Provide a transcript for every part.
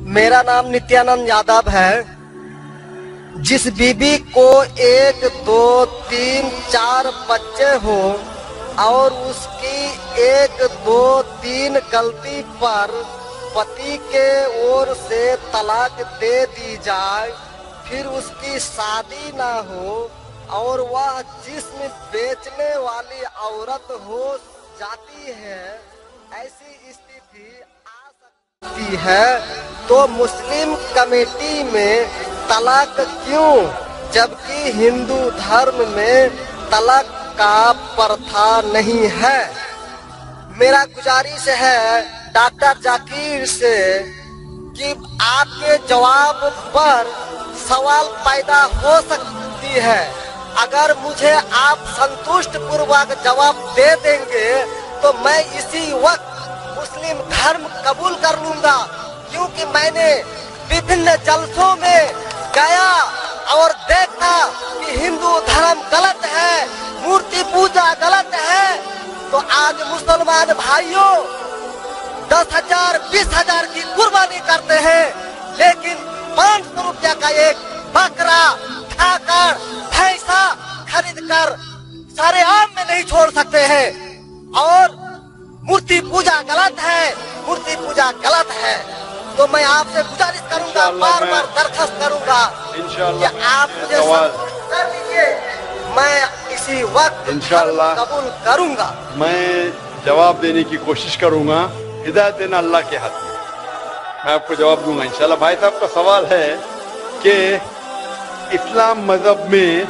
मेरा नाम नित्यानंद यादव है। जिस बीबी को 1, 2, 3, 4 बच्चे हो और उसकी 1, 2, 3 गलती पर पति के ओर से तलाक दे दी जाए, फिर उसकी शादी ना हो और वह जिस्म बेचने वाली औरत हो जाती है, ऐसी स्थिति आ सकती है, तो मुस्लिम कमेटी में तलाक क्यों, जबकि हिंदू धर्म में तलाक का प्रथा नहीं है। मेरा गुजारिश है डॉक्टर जाकिर से कि आपके जवाब पर सवाल पैदा हो सकती है। अगर मुझे आप संतुष्ट पूर्वक जवाब दे देंगे तो मैं इसी वक्त मुस्लिम धर्म कबूल कर लूंगा, क्योंकि मैंने विभिन्न जलसों में गया और देखा कि हिंदू धर्म गलत है, मूर्ति पूजा गलत है। तो आज मुसलमान भाइयों 10,000 20,000 की कुर्बानी करते हैं, लेकिन 500 रुपया का एक बकरा खाकर भैंसा खरीद कर सारे आम में नहीं छोड़ सकते हैं। और मूर्ति पूजा गलत है, मूर्ति पूजा गलत है। तो मैं आपसे गुजारिश करूंगा, बार बार दरखास्त करूंगा कि आप मुझे कर दीजिए, मैं इसी वक्त इंशाअल्लाह कबूल करूंगा। मैं जवाब देने की कोशिश करूंगा, हिदायत देना अल्लाह के हाथ में, मैं आपको जवाब दूंगा इंशाअल्लाह। भाई साहब का सवाल है कि इस्लाम मजहब में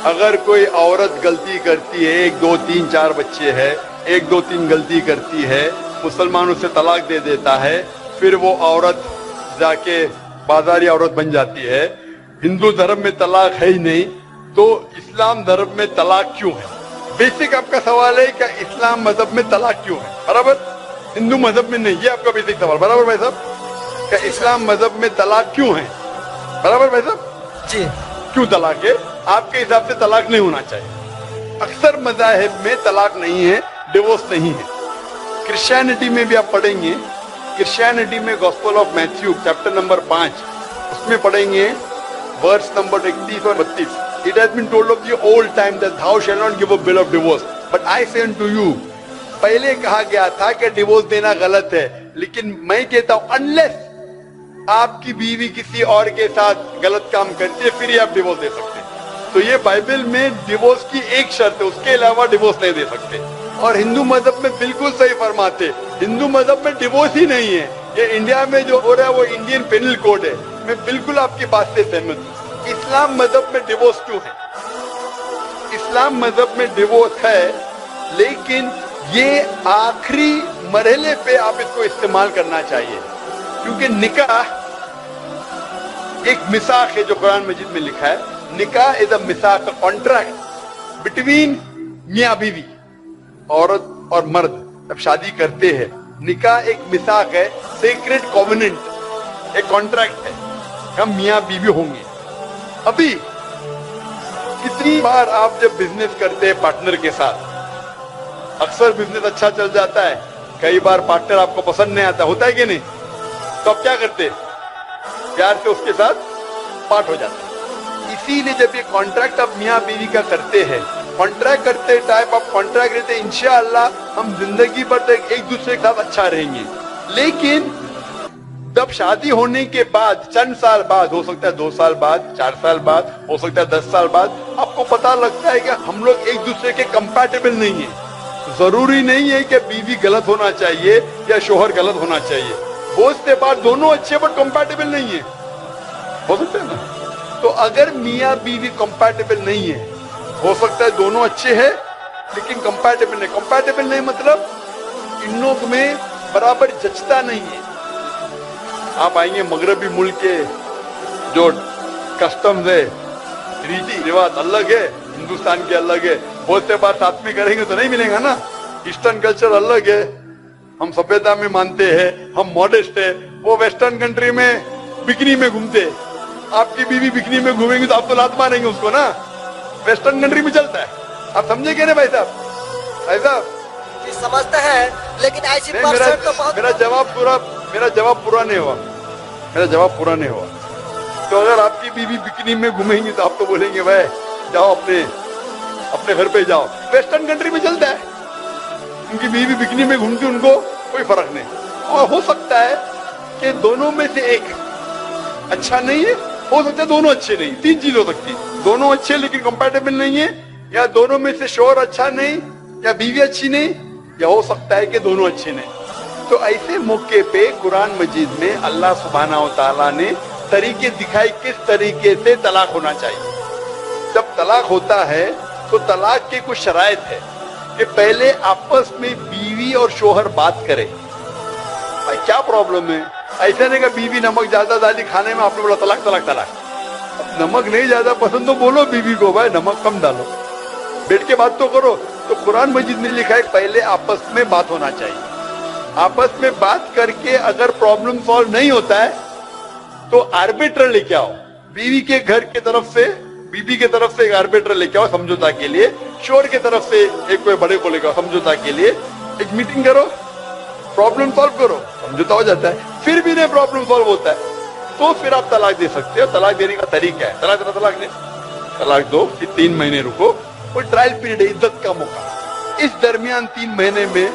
अगर कोई औरत गलती करती है, 1, 2, 3, 4 बच्चे है, 1, 2, 3 गलती करती है, मुसलमान उसे तलाक दे देता है, फिर वो औरत जाके बाजारी औरत बन जाती है। हिंदू धर्म में तलाक है ही नहीं, तो इस्लाम धर्म में तलाक क्यों है? बेसिक आपका सवाल है कि इस्लाम मजहब में तलाक क्यों है, बराबर, हिंदू मजहब में नहीं। ये आपका बेसिक सवाल, बराबर भाई साहब? कि इस्लाम मजहब में तलाक क्यों है, बराबर भाई साहब जी? क्यों तलाक है? आपके हिसाब से तलाक नहीं होना चाहिए। अक्सर मज़ाहिब में तलाक नहीं है, डिवोर्स नहीं है। क्रिश्चियनिटी में भी आप पढ़ेंगे, क्रिश्चियनिटी में gospel of Matthew chapter number 5 उसमें पढ़ेंगे वर्स नंबर 31 और 32। It has been told of the old time that thou shalt not give a bill of divorce, but I say unto you, पहले कहा गया था कि डिवोर्स देना गलत है, लेकिन मैं कहता हूं अनलेस आपकी बीवी किसी और के साथ गलत काम करती है, फिर ही आप डिवोर्स दे सकते हैं। तो ये बाइबल में डिवोर्स की एक शर्त है, उसके अलावा डिवोर्स नहीं दे सकते। और हिंदू मजहब में बिल्कुल सही फरमाते, हिंदू मजहब में डिवोर्स ही नहीं है। ये इंडिया में जो हो रहा है वो इंडियन पेनल कोड है। मैं बिल्कुल आपकी बात से सहमत हूँ। इस्लाम मजहब में डिवोर्स क्यों है? इस्लाम मजहब में डिवोर्स है, लेकिन ये आखिरी मरहले पे आप इसको इस्तेमाल करना चाहिए, क्योंकि निकाह एक मिसाक है जो कुरान मजीद में लिखा है। निकाह इज अ मिसाक, कॉन्ट्रैक्ट बिटवीन मियां बीवी, औरत और मर्द जब शादी करते हैं। निकाह एक मिसाक है, सीक्रेट कॉवेनेंट, एक कॉन्ट्रैक्ट है, हम मियां बीवी होंगे। अभी कितनी बार आप जब बिजनेस करते हैं पार्टनर के साथ, अक्सर बिजनेस अच्छा चल जाता है, कई बार पार्टनर आपको पसंद नहीं आता, होता है कि नहीं? तो आप क्या करते? प्यार से उसके साथ पार्ट हो जाते हैं। इसीलिए जब ये कॉन्ट्रैक्ट आप मियां बीवी का करते हैं, कॉन्ट्रैक्ट करते टाइप आप कॉन्ट्रैक्ट रहते, इंशाअल्लाह हम जिंदगी भर तक एक दूसरे के साथ अच्छा रहेंगे। लेकिन जब शादी होने के बाद चंद साल बाद, हो सकता है 2 साल बाद, 4 साल बाद, हो सकता है 10 साल बाद, आपको पता लगता है कि हम लोग एक दूसरे के कंपैटिबल नहीं है। जरूरी नहीं है कि बीवी गलत होना चाहिए या शोहर गलत होना चाहिए। बहुत से बार दोनों अच्छे बट कंपैटिबल नहीं है, हो सकता है ना? तो अगर मियाँ बीवी कंपैटिबल नहीं है, हो सकता है दोनों अच्छे हैं लेकिन कंपैटिबल नहीं। कंपैटिबल नहीं मतलब इन लोग में बराबर जचता नहीं है। आप आएंगे मगरबी मुल्क के जो कस्टम्स है, रीति रिवाज अलग है, हिंदुस्तान के अलग है। बहुत से बार साथ में करेंगे तो नहीं मिलेगा ना। ईस्टर्न कल्चर अलग है, हम सभ्यता में मानते हैं, हम मॉडेस्ट है। वो वेस्टर्न कंट्री में बिकनी में घूमते, आपकी बीवी बिकनी में घूमेंगी तो आप तो लात मारेंगे उसको ना। वेस्टर्न कंट्री में चलता है, आप समझे क्या भाई साहब? भाई साहब समझते हैं, लेकिन ऐसी परसेंट तो बहुत। मेरा जवाब पूरा नहीं हुआ। मेरा जवाब पूरा नहीं हुआ। तो अगर आपकी बीवी बिकनी में घूमेंगी तो आप तो बोलेंगे भाई जाओ अपने घर पे जाओ। वेस्टर्न कंट्री में चलता है, उनकी बीवी बिकनी में घूमती, उनको कोई फर्क नहीं। और हो सकता है कि दोनों में से एक अच्छा नहीं है, हो सकता है दोनों अच्छे नहीं, तीन चीज हो सकती है, दोनों अच्छे लेकिन कंपैटिबल नहीं है, या दोनों में से शोहर अच्छा नहीं, या बीवी अच्छी नहीं, या हो सकता है कि दोनों अच्छे नहीं। तो ऐसे मौके पे कुरान मजीद में अल्लाह सुब्हानहू तआला ने तरीके दिखाए किस तरीके से तलाक होना चाहिए। जब तलाक होता है तो तलाक की कुछ शराइत है कि पहले आपस में बीवी और शोहर बात करें, भाई क्या प्रॉब्लम है। ऐसा नहीं कि बीवी नमक ज्यादा डाली खाने में, आपने बोला तलाक तलाक तलाक। अब नमक नहीं ज्यादा पसंद तो बोलो बीवी को भाई नमक कम डालो, बैठ के बात तो करो। तो कुरान मजीद में लिखा है पहले आपस में बात होना चाहिए। आपस में बात करके अगर प्रॉब्लम सॉल्व नहीं होता है तो आर्बिट्रर लेके आओ, बीवी के घर की तरफ से, बीवी की तरफ से एक आर्बिट्रर लेके आओ समझौता के लिए, शोहर की तरफ से एक कोई बड़े को लेकर आओ समझौता के लिए, एक मीटिंग करो, प्रॉब्लम सॉल्व करो, समझौता हो जाता है। फिर भी नहीं प्रॉब्लम सॉल्व होता है तो फिर आप तलाक दे सकते हो। तलाक देने का तरीका है, तलाक दे, तलाक दो कि 3 महीने रुको, और ट्रायल पीरियड है, इज्जत का मौका। इस दरमियान 3 महीने में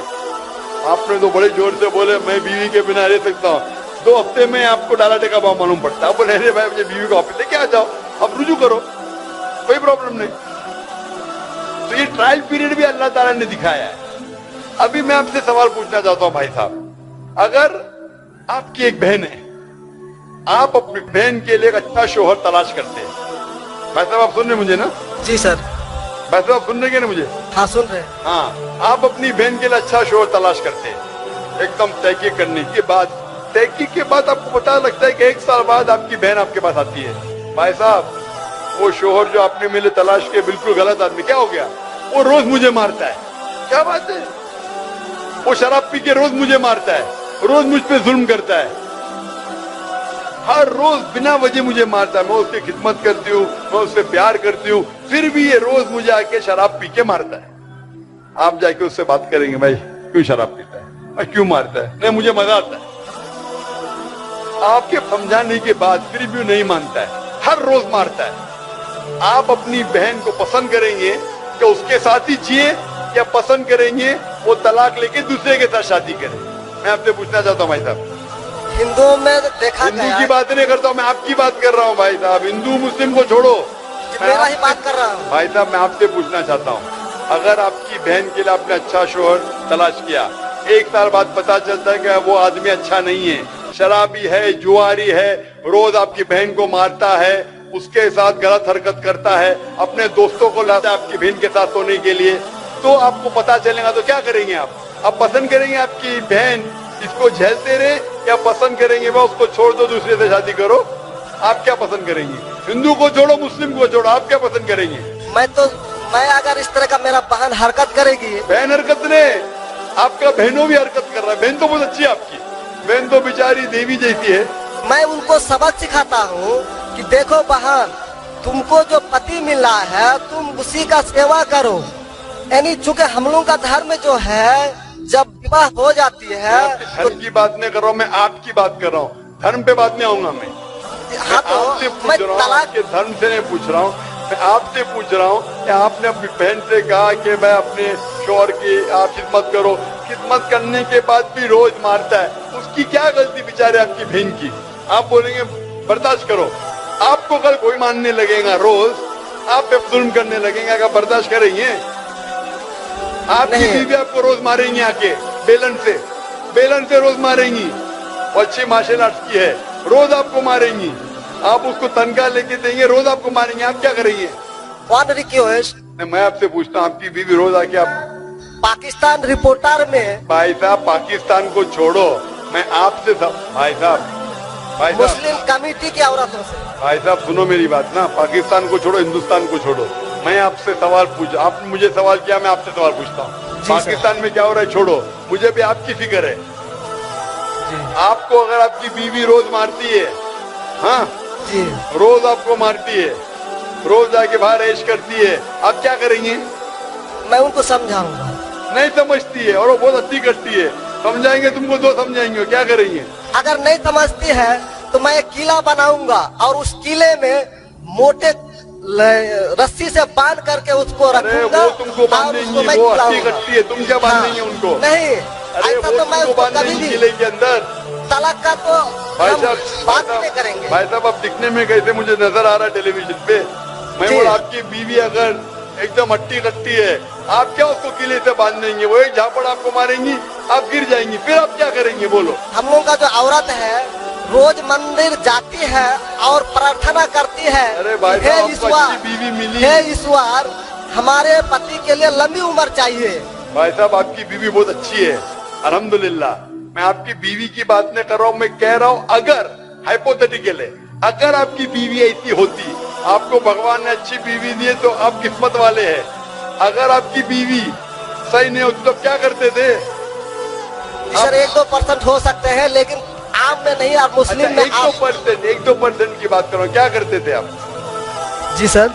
आपने तो बड़े जोर से बोले मैं बीवी के बिना रह सकता हूँ, 2 हफ्ते में आपको डाला टेका भाव मालूम पड़ता है, आप बोले अरे भाई मुझे बीवी को ऑफिस लेके आ जाओ, अब रुजू करो, कोई प्रॉब्लम नहीं। तो ये ट्रायल पीरियड भी अल्लाह ताला ने दिखाया है। अभी मैं आपसे सवाल पूछना चाहता हूँ भाई साहब, अगर आपकी एक बहन है, आप अपनी बहन के लिए एक अच्छा शोहर तलाश करते हैं, भाई साहब आप सुन रहे मुझे ना? जी सर। भाई साहब आप सुन रहे ना मुझे? हाँ सुन रहे। हाँ, आप अपनी बहन के लिए अच्छा शोहर तलाश करते हैं, एकदम तहकीक करने के बाद, तहकीक के बाद आपको पता लगता है कि 1 साल बाद आपकी बहन आपके पास आती है, भाई साहब वो शोहर जो आपने मेरे लिए तलाश किया बिल्कुल गलत आदमी, क्या हो गया? वो रोज मुझे मारता है। क्या बात है? वो शराब पी के रोज मुझे मारता है, रोज मुझ पे जुल्म करता है, हर रोज बिना वजह मुझे मारता है। मैं उसकी खिदमत करती हूँ, मैं उससे प्यार करती हूँ, फिर भी ये रोज मुझे आके शराब पी के मारता है। आप जाके उससे बात करेंगे भाई क्यों शराब पीता है और क्यों मारता है? नहीं मुझे मजा आता है। आपके समझाने के बाद फिर भी नहीं मानता है, हर रोज मारता है। आप अपनी बहन को पसंद करेंगे कि उसके साथ ही जिए, या पसंद करेंगे वो तलाक लेके दूसरे के साथ शादी करे? मैं आपसे पूछना चाहता हूँ भाई साहब। हिंदुओं में देखा हिंदू गया, की बात नहीं करता हूँ मैं, आपकी बात कर रहा हूँ भाई साहब। हिंदू मुस्लिम को छोड़ो, मेरा ही बात कर रहा हूँ भाई साहब। मैं आपसे पूछना चाहता हूँ, अगर आपकी बहन के लिए आपने अच्छा शोहर तलाश किया, 1 साल बाद पता चलता है कि वो आदमी अच्छा नहीं है, शराबी है, जुआरी है, रोज आपकी बहन को मारता है, उसके साथ गलत हरकत करता है, अपने दोस्तों को लाता है आपकी बहन के साथ सोने के लिए, तो आपको पता चलेगा तो क्या करेंगे आप पसंद करेंगे आपकी बहन इसको झेलते रहे, या पसंद करेंगे वह उसको छोड़ दो दूसरे से शादी करो? आप क्या पसंद करेंगे? हिंदू को छोड़ो, मुस्लिम को छोड़ो, आप क्या पसंद करेंगे? मैं अगर इस तरह का मेरा बहन हरकत करेगी, बहन हरकत ने, आपका बहनों भी हरकत कर रहा है। बहन तो बहुत अच्छी है आपकी, बहन तो बेचारी देवी जैसी है। मैं उनको सबक सिखाता हूँ कि देखो बहन, तुमको जो पति मिला है तुम उसी का सेवा करो। यानी चूंकि हम लोगों का धर्म जो है, जब विवाह हो जाती है तो धर्म की बात नहीं कर रहा हूँ मैं, आपकी बात कर रहा हूँ, धर्म पे बात नहीं आऊंगा मैं। हाँ तो आपसे पूछ रहा हूँ, आपके धर्म से नहीं पूछ रहा हूँ, मैं आपसे पूछ रहा हूँ कि आपने अपनी बहन से कहा कि मैं अपने शोहर की आप खिदमत करो, खिदमत करने के बाद भी रोज मारता है, उसकी क्या गलती बेचारे आपकी बहन की? आप बोलेंगे बर्दाश्त करो, आपको कल कोई मानने लगेगा, रोज आप पे जुल्म करने लगेगा, क्या बर्दाश्त करेंगे? आपकी बीवी आपको रोज मारेंगी, आके बेलन से रोज मारेंगी, वो अच्छी मार्शल आर्ट्स की है, रोज आपको मारेंगी, आप उसको तनख्वाह लेके देंगे, रोज आपको मारेंगे, आप क्या करेंगे? What request? मैं आपसे पूछता हूँ, आपकी बीवी रोज आके आप पाकिस्तान रिपोर्टर में, भाई साहब पाकिस्तान को छोड़ो, मैं आपसे भाई साहब मुस्लिम कमेटी की औरतों से, भाई साहब सुनो मेरी बात ना, पाकिस्तान को छोड़ो, हिंदुस्तान को छोड़ो, मैं आपसे सवाल पूछ, आपने मुझे सवाल किया, मैं आपसे सवाल पूछता हूँ, पाकिस्तान में क्या हो रहा है छोड़ो, मुझे भी आपकी फिक्र है। आपको अगर आपकी बीवी रोज मारती है, हाँ जी, रोज आपको मारती है, रोज जाके बाहर ऐश करती है, आप क्या करेंगे? मैं उनको समझाऊंगा। नहीं समझती है और वो बहुत अति करती है, समझाएंगे तुमको, 2 समझाएंगे, क्या करेंगे? अगर नहीं समझती है तो मैं एक किला बनाऊंगा और उस किले में मोटे रस्सी से बांध करके उसको अरे रखूंगा वो तुमको और बांधेंगी, उसको मैं वो हट्टी खिलाऊंगा। कट्टी है, तुम क्या बांधेंगे उनको? नहीं, अरे ऐसा वो तो मैं तुमको उसको कभी बांधेंगी भी किले के अंदर। तलाक का तो भाई हम साहब, बात ही नहीं करेंगे। भाई साहब, अब दिखने में कैसे मुझे नजर आ रहा है टेलीविजन पे? मैं जी। बोला आपकी बीवी अगर एकदम हट्टी कट्टी है, आप क्या उसको किले से बांध देंगे? वो एक झापड़ आपको मारेंगी, आप गिर जाएंगी, फिर आप क्या करेंगे बोलो? हम लोगों का जो औरत है रोज मंदिर जाती है और प्रार्थना करती है, अरे भाई हे साहब, आपको ईश्वर, अच्छी बीवी मिली। हे ईश्वर, हमारे पति के लिए लंबी उम्र चाहिए। भाई साहब, आपकी बीवी बहुत अच्छी है, अल्हम्दुलिल्लाह। मैं आपकी बीवी की बात नहीं कर रहा हूँ, मैं कह रहा हूँ अगर हाइपोथेटिकल है, अगर आपकी बीवी ऐसी होती, आपको भगवान ने अच्छी बीवी दी है तो आप किस्मत वाले हैं। अगर आपकी बीवी सही नहीं होती तो क्या करते थे? सर 1-2% हो सकते हैं, लेकिन आम में नहीं, आप मुस्लिम अच्छा, में 1-2% की बात करो, क्या करते थे आप? जी सर,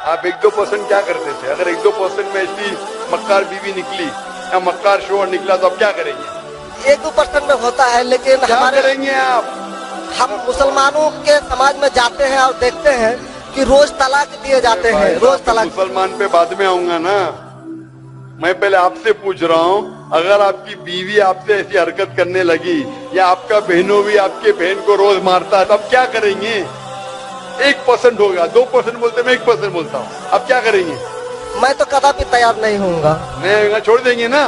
आप 1-2% क्या करते थे? अगर 1-2% में ऐसी मक्कार बीवी निकली या मक्कार शोहर निकला तो आप क्या करेंगे? 1-2% में होता है, लेकिन क्या हमारे करेंगे आप? हम मुसलमानों के समाज में जाते हैं और देखते हैं कि रोज तलाक दिए जाते हैं, रोज तलाक। मुसलमान पे बाद में आऊंगा ना, मैं पहले आपसे पूछ रहा हूँ, अगर आपकी बीवी आपसे ऐसी हरकत करने लगी या आपका बहनों भी आपके बहन को रोज मारता है तो आप क्या करेंगे? 1% होगा, 2% बोलते, मैं 1% बोलता हूँ, आप क्या करेंगे? मैं तो कदापि तैयार नहीं होऊंगा, मैं छोड़ देंगे ना?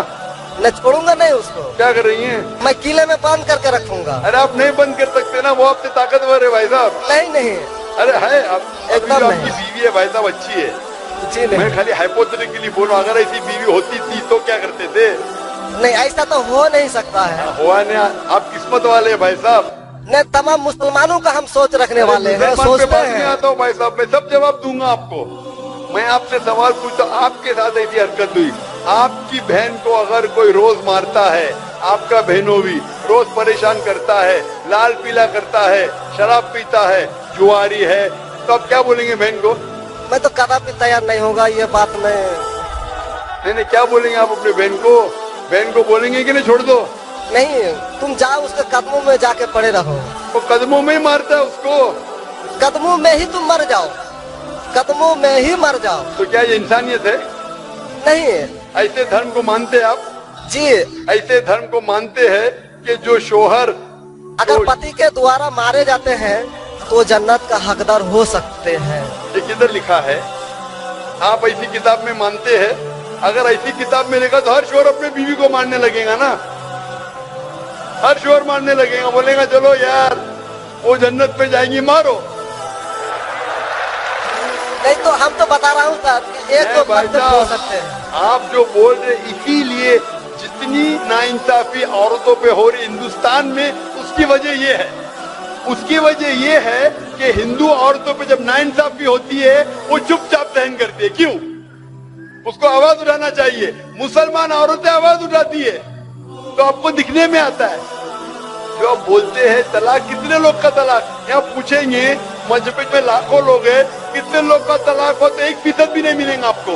मैं छोड़ूंगा नहीं उसको, क्या करेंगे? मैं किले में बांध करके रखूंगा। अरे आप नहीं बंद कर सकते ना, वो आपसे ताकतवर है भाई साहब। नहीं नहीं, अरे है, आप एकदम अभी जो नहीं। आपकी बीवी है भाई साहब अच्छी है, जी नहीं, मैं खाली हाइपोथेटिकली बोल रहा हूँ, अगर ऐसी बीवी होती थी तो क्या करते थे? नहीं ऐसा तो हो नहीं सकता है। हुआ नहीं, आप किस्मत वाले हैं भाई साहब। नहीं, तमाम मुसलमानों का हम सोच रखने वाले हैं, मुसलमान पे सोचते बात नहीं हैं। आता हूँ भाई साहब, मैं सब जवाब दूंगा आपको। मैं आपसे सवाल पूछता, आपके साथ ऐसी हरकत हुई, आपकी बहन को अगर कोई रोज मारता है, आपका बहनों भी रोज परेशान करता है, लाल पीला करता है, शराब पीता है, जुआरी है, तो आप क्या बोलेंगे बहन को? मैं तो कदापि तैयार नहीं होगा, ये बात मैं नहीं, क्या बोलेंगे आप अपने बहन को? बहन को बोलेंगे कि नहीं छोड़ दो? नहीं, तुम जाओ उसके कदमों में जाके पड़े रहो, वो कदमों में ही मारता है उसको, कदमों में ही तुम मर जाओ, कदमों में ही मर जाओ। तो क्या ये इंसानियत है? नहीं ऐसे धर्म को मानते हैं आप? जी, ऐसे धर्म को मानते हैं कि जो शोहर अगर पति के द्वारा मारे जाते हैं तो जन्नत का हकदार हो सकते हैं। ये किधर लिखा है? आप ऐसी किताब में मानते हैं? अगर ऐसी किताब में लिखा तो हर शोहर अपने बीवी को मारने लगेगा ना, हर शोहर मारने लगेगा, बोलेगा चलो यार वो जन्नत पे जाएंगी, मारो। नहीं तो हम तो बता रहा हूँ सर कि 1-2% हो सकते हैं। आप जो बोल रहे, इसीलिए जितनी नाइंसाफी औरतों पे हो रही हिंदुस्तान में, उसकी वजह ये है, उसकी वजह ये है कि हिंदू औरतों पे जब नाइंसाफी होती है वो चुपचाप सहन करती है। क्यों? उसको आवाज उठाना चाहिए। मुसलमान औरतें आवाज उठाती है तो आपको दिखने में आता है। जो आप बोलते हैं तलाक, कितने लोग का तलाक, यहाँ पूछेंगे मस्जिद में लाखों लोग हैं, कितने लोग का तलाक हो तो 1% भी नहीं मिलेगा आपको।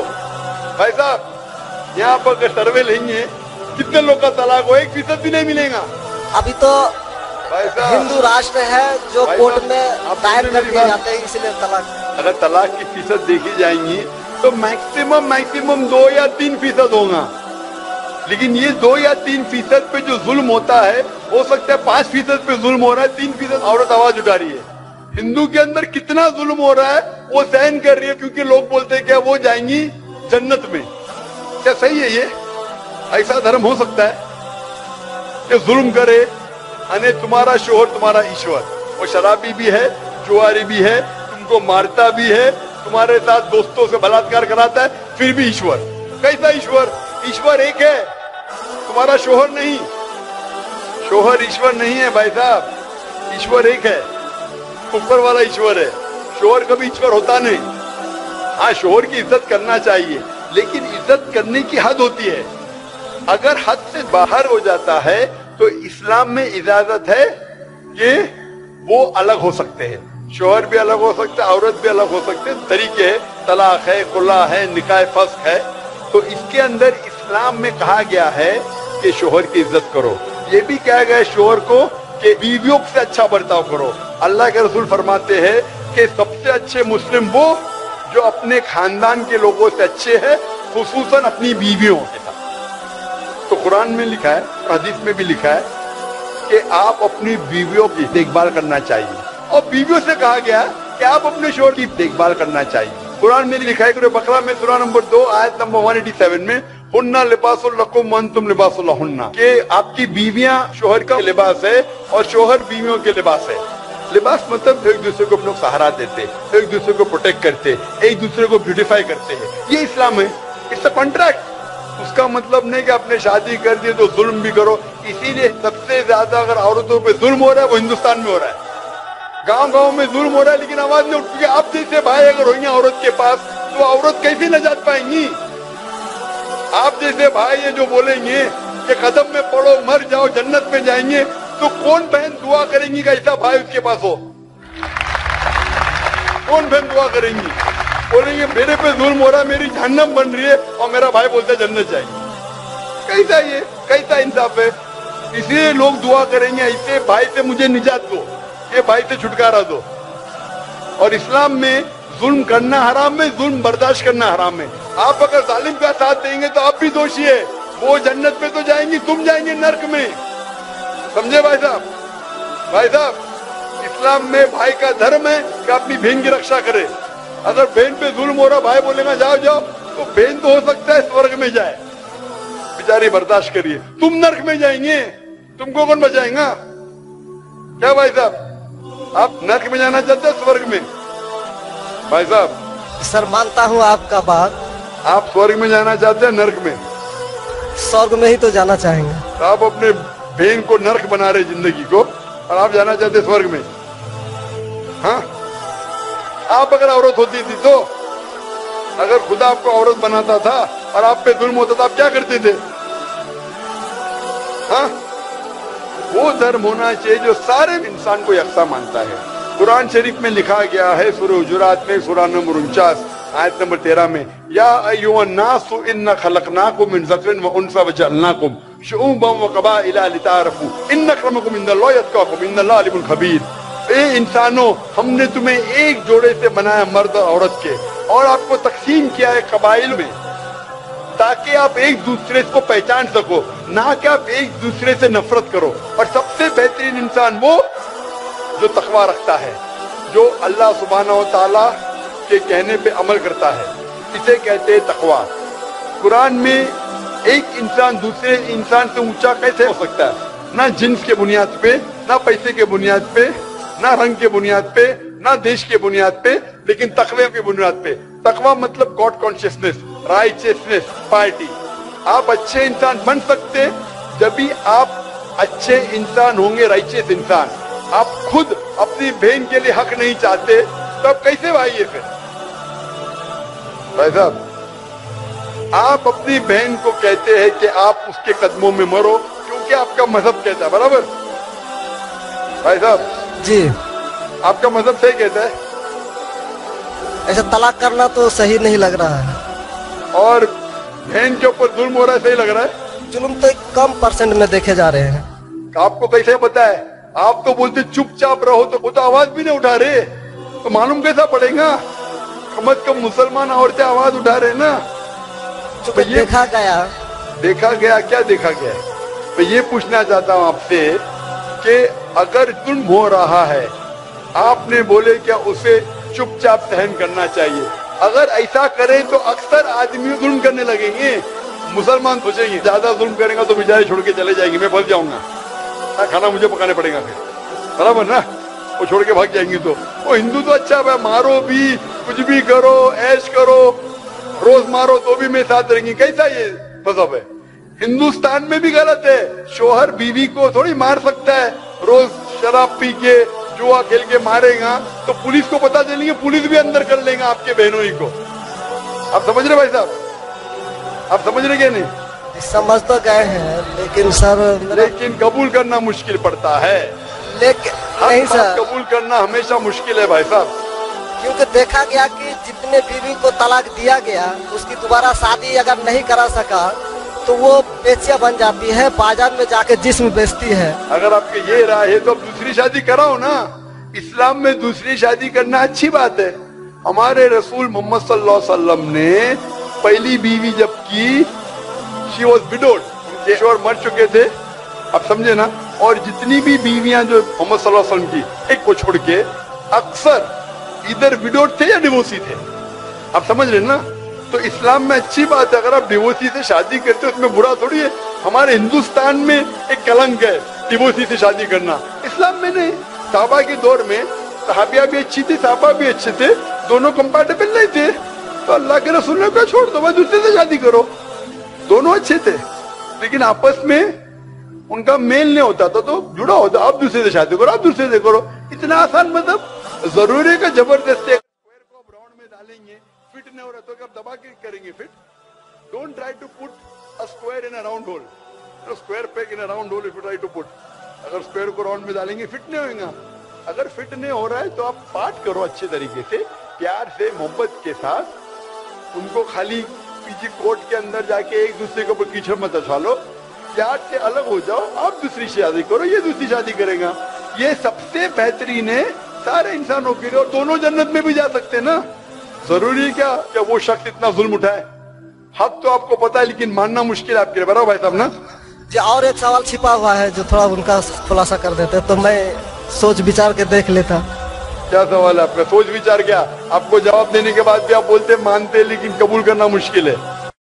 भाई साहब यहाँ पर सर्वे लेंगे, कितने लोग का तलाक हो, 1% भी नहीं मिलेगा। अभी तो भाई साहब हिंदू राष्ट्र है जो भाई कोर्ट साहब, में आप दायर सुन कर मेरी दिए बात? जाते हैं, इसलिए तलाक। अगर तलाक की फीसद देखी जाएंगी तो मैक्सिमम 2 या 3% होगा, लेकिन ये 2 या 3% पे जो जुल्म होता है, हो सकता है 5% पे जुल्म हो रहा है, 3% औरत आवाज उठा रही है। हिंदू के अंदर कितना जुल्म हो रहा है वो सहन कर रही है, क्योंकि लोग बोलते हैं क्या वो जाएंगी जन्नत में। क्या सही है ये? ऐसा धर्म हो सकता है कि जुल्म करे, अने तुम्हारा शोहर तुम्हारा ईश्वर, वो शराबी भी है, जुआरी भी है, तुमको मारता भी है, तुम्हारे साथ दोस्तों से बलात्कार कराता है, फिर भी ईश्वर? कैसा ईश्वर? ईश्वर एक है, तुम्हारा शोहर नहीं। शोहर ईश्वर नहीं है भाई साहब, ईश्वर एक है, ऊपर वाला ईश्वर है। शोहर कभी ईश्वर होता नहीं। हाँ, शोहर की इज्जत करना चाहिए, लेकिन इज्जत करने की हद होती है। अगर हद से बाहर हो जाता है तो इस्लाम में इजाजत है कि वो अलग हो सकते हैं, शोहर भी अलग हो सकता है, औरत भी अलग हो सकते हैं, तरीके है, तलाक है, खुला है, निकाह फस्ख है। तो इसके अंदर इस्लाम में कहा गया है कि शोहर की इज्जत करो। ये भी कहा गया है शोहर को कि बीवियों से अच्छा बर्ताव करो। अल्लाह के रसूल फरमाते हैं कि सबसे अच्छे मुस्लिम वो जो अपने खानदान के लोगों से अच्छे हैं, खुसूसन अपनी बीवियों के साथ। तो कुरान में लिखा है, हदीस में भी लिखा है कि आप अपनी बीवियों की देखभाल करना चाहिए, और बीवियों से कहा गया कि आप अपने शोहर की देखभाल करना चाहिए। कुरान में लिखा है, बकरा में सूरा नंबर 2 आयत नंबर 187 में, हुन्ना लिबासुल लकुम व अंतुम लिबासुल लहुन्ना, कि आपकी बीवियां शोहर का लिबास है और शोहर बीवियों के लिबास है। लिबास मतलब एक दूसरे को अपना सहारा देते, एक दूसरे को प्रोटेक्ट करते, एक दूसरे को ब्यूटीफाई करते हैं, ये इस्लाम है। It's a contract. उसका मतलब नहीं कि आपने शादी कर दी तो जुल्म भी करो। इसीलिए सबसे ज्यादा अगर औरतों पे जुल्म हो रहा है वो हिंदुस्तान में हो रहा है। गांव-गांव में जुल्म हो रहा है लेकिन आवाज नहीं उठती। आप जैसे भाई अगर होंगे औरत के पास तो औरत कैसे नजात पाएंगी? आप जैसे भाई ये जो बोलेंगे कि कदम में पड़ो मर जाओ जन्नत में जाएंगे, तो कौन बहन दुआ करेंगी कि ऐसा भाई उसके पास हो? कौन बहन दुआ करेंगी? बोलेंगे मेरे पे जुल्म हो रहा है, मेरी जहन्नम बन रही है, और मेरा भाई बोलता है जन्नत जाएंगे। कैसा ये कैसा इंसाफ है? इसलिए लोग दुआ करेंगे ऐसे भाई से मुझे निजात दो, ये भाई से छुटकारा दो। और इस्लाम में जुल्म करना हराम है, जुल्म बर्दाश्त करना हराम है। आप अगर जालिम का साथ देंगे तो आप भी दोषी है। वो जन्नत में तो जाएंगी, तुम जाएंगे नर्क में। समझे भाई साहब? भाई साहब, इस्लाम में भाई का धर्म है कि अपनी बहन की रक्षा करे। अगर बहन पे जुल्म हो रहा, भाई बोलेगा जाओ जाओ, तो बहन तो हो सकता है स्वर्ग में जाए, बेचारी बर्दाश्त करिए। तुम नर्क में जाएंगे, तुमको कौन बचाएगा? क्या भाई साहब, आप नर्क में जाना चाहते हैं स्वर्ग में? भाई साहब सर मानता हूँ आपका बात। आप स्वर्ग में जाना चाहते हैं नर्क में? स्वर्ग में ही तो जाना चाहेंगे। तो आप अपने बहन को नर्क बना रहे जिंदगी को, और आप जाना चाहते स्वर्ग में? हाँ, आप अगर औरत होती थी तो, अगर खुदा आपको औरत बनाता था और आप पे जुल्म होता था, आप क्या करते थे? हाँ, वो धर्म होना चाहिए जो सारे इंसान को यकसा मानता है। कुरान शरीफ में लिखा गया है सूरह हुजुरात में सूरा नंबर 49 आयत नंबर 13 में, या अय्युहन्नासु इन्ना खलकनाकुम मिन ज़करिन व उन्सा वजअलनाकुम शुऊबन व क़बाइला लिताअरफू इन्न अक्रमकुम इंदल्लाहि अत्क़ाकुम इन्नल्लाह अलीमुन खबीर। ए इंसानों, हमने तुम्हें एक जोड़े से बनाया मर्द और औरत के, और आपको तकसीम किया है कबाइल में, ताकि आप एक दूसरे को पहचान सको, ना कि आप एक दूसरे से नफरत करो। और सबसे बेहतरीन इंसान वो जो तकवा रखता है, जो अल्लाह सुब्हानहू व तआला के कहने पे अमल करता है, इसे कहते हैं तकवा। कुरान में एक इंसान दूसरे इंसान से ऊंचा कैसे हो सकता है? ना जिन्स के बुनियाद पे, ना पैसे के बुनियाद पे, ना रंग के बुनियाद पे, ना देश के बुनियाद पे, लेकिन तकवे की बुनियाद पे। तकवा मतलब गॉड कॉन्शियसनेस, राइचियसनेस, पार्टी। आप अच्छे इंसान बन सकते जब भी आप अच्छे इंसान होंगे, राइचियस इंसान। आप खुद अपनी बहन के लिए हक नहीं चाहते तो आप कैसे भाई है फिर? भाई साहब, आप अपनी बहन को कहते हैं कि आप उसके कदमों में मरो क्योंकि आपका मजहब कहता है, बराबर? भाई साहब जी, आपका मजहब सही कहता है। ऐसा तलाक करना तो सही नहीं लग रहा है। और बहन के ऊपर जुल्म हो रहा है, सही लग रहा है? जुल्म तो कम परसेंट में देखे जा रहे हैं। आपको कैसे पता है? आप तो बोलते चुपचाप रहो, तो खुद आवाज भी नहीं उठा रहे, तो मालूम कैसा पड़ेगा? कम से कम मुसलमान औरतें आवाज उठा रहे ना। तो देखा गया क्या देखा गया? मैं ये पूछना चाहता हूँ आपसे कि अगर जुल्म हो रहा है, आपने बोले क्या उसे चुपचाप सहन करना चाहिए? अगर ऐसा करें तो अक्सर आदमी जुल्म करने लगेंगे। मुसलमान सोचेंगे ज्यादा जुल्म करेंगे तो बेचारे छोड़ के चले जाएंगे, मैं फंस जाऊंगा, खाना मुझे पकाने पड़ेगा फिर, बराबर ना? वो छोड़ के भाग जाएंगे। तो वो हिंदू तो अच्छा है, मारो भी, कुछ भी करो, ऐश करो, रोज मारो तो भी मेरे साथ रहेंगे। कैसा ये मजहब है? हिंदुस्तान में भी गलत है। शोहर बीवी को थोड़ी मार सकता है। रोज शराब पी के जुआ खेल के मारेगा तो पुलिस को पता चलेंगे, पुलिस भी अंदर कर लेगा आपके बहनों ही को। आप समझ रहे भाई साहब? आप समझ रहे क्या? नहीं समझ तो गए हैं, लेकिन सर लेकिन कबूल करना मुश्किल पड़ता है। लेकिन नहीं सर, कबूल करना हमेशा मुश्किल है भाई साहब, क्योंकि देखा गया कि जितने बीवी को तलाक दिया गया उसकी दोबारा शादी अगर नहीं करा सका तो वो बेचिया बन जाती है, बाजार में जाके जिस्म बेचती है। अगर आपके ये राय है तो आप दूसरी शादी कराओ ना। इस्लाम में दूसरी शादी करना अच्छी बात है। हमारे रसूल मोहम्मद सल्लल्लाहु अलैहि वसल्लम ने पहली बीवी जब की, शी वॉज विडोड, उनके शोहर मर चुके थे, आप समझे ना। और जितनी भी बीवियां जो मोहम्मद सल्लल्लाहु अलैहि वसल्लम की, एक को छोड़ के अक्सर इधर विडोड थे या डिवोर्सी थे, आप समझ रहे ना। तो इस्लाम में अच्छी बात है, अगर आप डिवोर्सी से शादी करते हो उसमें बुरा थोड़ी है। हमारे हिंदुस्तान में एक कलंक है डिवोर्सी से शादी करना, इस्लाम में नहीं। साहबा के दौर में सहाबिया भी अच्छी थी, साहबा भी अच्छे थे, दोनों कंपैटिबल नहीं थे, तो अल्लाह के रसूल ने कहा छोड़ दो, भाई दूसरे से शादी करो। दोनों अच्छे थे लेकिन आपस में उनका मेल नहीं होता था, तो जुड़ा होता, आप दूसरे से शादी करो, आप दूसरे से करो। इतना आसान मतलब जरूरी का जबरदस्ती स्क्वायर को आप राउंड में डालेंगे, फिट नहीं हो रहा तो आप दबा के करेंगे fit. Don't try to put a square in a round hole, square peg in a round hole if you try to put. अगर स्क्वायर को राउंड में डालेंगे फिट नहीं होगा। अगर फिट नहीं हो रहा है तो आप पाठ करो अच्छे तरीके से, प्यार से, मोहब्बत के साथ। उनको खाली पीछे कोर्ट के अंदर जाके एक दूसरे के ऊपर कीचड़ मत उछालो लो, प्यार से अलग हो जाओ, आप दूसरी शादी करो, ये दूसरी शादी करेगा। ये सबसे बेहतरीन है सारे इंसानों के लिए, और दोनों जन्नत में भी जा सकते हैं ना। जरूरी है क्या वो शख्स इतना जुल्म उठाए? हक तो आपको पता है लेकिन मानना मुश्किल है आपके लिए, बराबर भाई साहब ना। जी, और एक सवाल छिपा हुआ है जो थोड़ा उनका खुलासा कर देते तो मैं सोच विचार के देख लेता। क्या सवाल है आपका? सोच विचार क्या? आपको जवाब देने के बाद भी आप बोलते मानते लेकिन कबूल करना मुश्किल है।